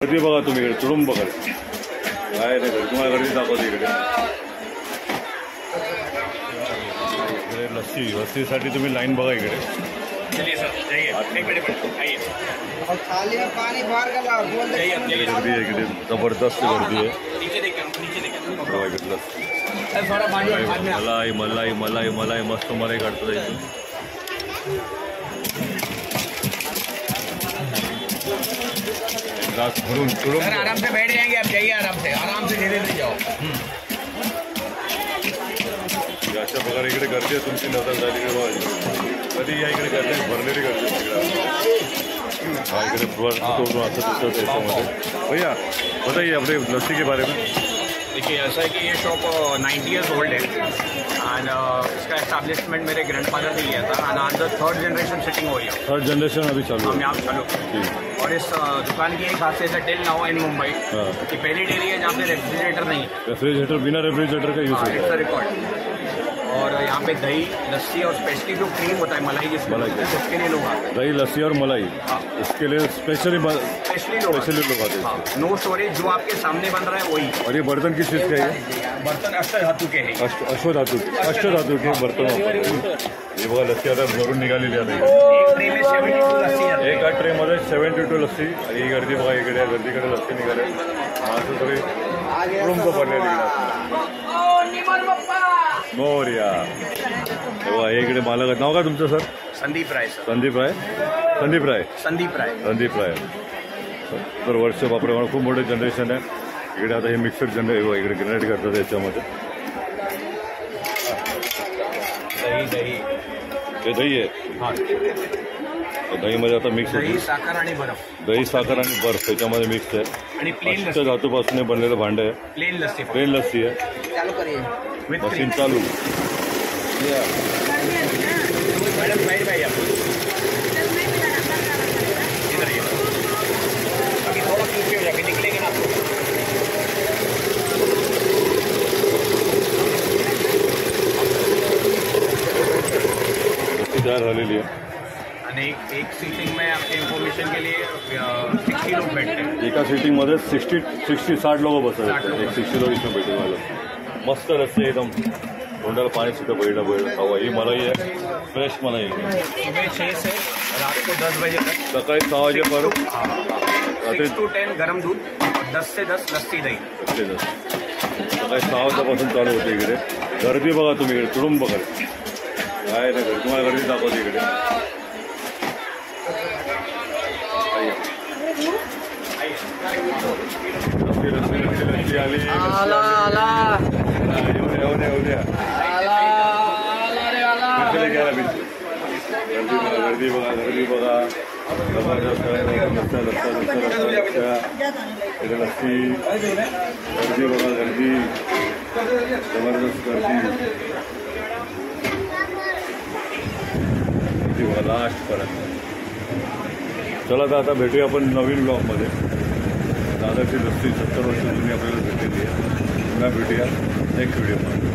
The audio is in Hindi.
गर्दी बघा तुम्ही इकडे तुडुंब बघा काय नाही तुम्हाला गर्दी दाखवते इकडे लस्सीसाठी तुम्ही लाईन बघा इकडे गर्दी आहे इकडे जबरदस्त गर्दी आहे मलाई मलाई मलाई मलाई मस्त मलाई काढतो इथून आराम से बैठ जाएंगे आप जाइए आराम से धीरे धीरे जाओ अशा प्रकारे इकडे गर्दी आहे तुमची नजर झाली कधी या इकडे गर्दी भरलेली गर्दी हा इकडे असं दिसतं त्याच्यामध्ये भैया बताइए अपने लस्सी के बारे में। देखिए ऐसा है कि ये शॉप 90 ईयर्स ओल्ड है एंड इसका एस्टैब्लिशमेंट मेरे ग्रैंडफादर ने किया था एंड आज 3rd जनरेशन सिटिंग हो रही है। 3rd जनरेशन अभी चालू हम यहाँ चालू और इस दुकान की एक खासियत है टिल नाउ इन मुंबई कि पहली डेयरी है जहाँ पे रेफ्रिजरेटर नहीं है। रेफ्रिजरेटर बिना रेफ्रिजरेटर का यूज है रिकॉर्ड और यहाँ पे दही लस्सी और स्पेशली जो क्रीम होता है मलाई जिसमें उसके लिए लोग आते हैं। दही लस्सी और मलाई इसके लिए स्पेशली लोग आते हैं। नो स्टोरेज जो आपके सामने बन रहा है वही। और ये बर्तन किस चीज़ का है? बर्तन अष्टधातु के हैं। अश्वधातु के बर्तन ये बघा लस्सी आता भरून निघालेली आहे एका ट्रे मध्ये 72 लस्सी आणि ही गर्दी बघा इकडे गर्दीकडे लस्सी निघाले माणसं सगळे कुटुंब पडलेली मोर्या तेव्हा इकडे मालक नाव का तुमचं सर? संदीप राय सर। संदीप राय संदीप राय संदीप राय संदीप राय तर वर्ष बापरे खूप मोठे जनरेशन आहे इकडे आता हे मिक्सर इकडे ग्रेनेड करतात याच्यामध्ये दही हे दही आहे दहीमध्ये आता मिक्स दही साखर आणि बर्फ दही साखर आणि बर्फ त्याच्यामध्ये मिक्स आहे आणि प्लेन धातूपासून बनलेलं भांड आहे प्लेन लस्सी आहे मशीन चालू मैडम भाई अभी थोड़ा पीछे हो जाके निकलेंगे ना तयार झालेली आहे आणि एक सीटिंग में आपके इन्फॉर्मेशन के लिए 60 लोग बैठते हैं एका सीटिंग मध्ये 60 लोक बसतात एक 60 लोग इसमें बैठे वाला मस्त रस्ते एकदम तोंडाला पाणी सुद्धा बैठा हवा ही मलाई आहे फ्रेश मलाई सुबह 6 से रात को 10 बजे तक सकाळी 6 वाजेपर्यंत 6 to 10 गरम दूध 10 से 10 लस्सी दही सकाळी 6 वाजल्यापासून चालू होते इकडे गर्दी बघा तुम्ही इकडे तुडुंब बघा काय नाही तुम्हाला गर्दी दाखवते इकडे लस्सी आली गर्दी बघा जबरदस्त लस्सी गर्दी बघा गर्दी जबरदस्त गर्दी बघा लास्ट पर्यंत चला तर आता भेटूया आपण नवीन ब्लॉगमध्ये दादाची लस्सी 70 वर्ष जुनी आपल्याला भेटलेली आहे पुन्हा भेटूया नेक्स्ट व्हिडिओमध्ये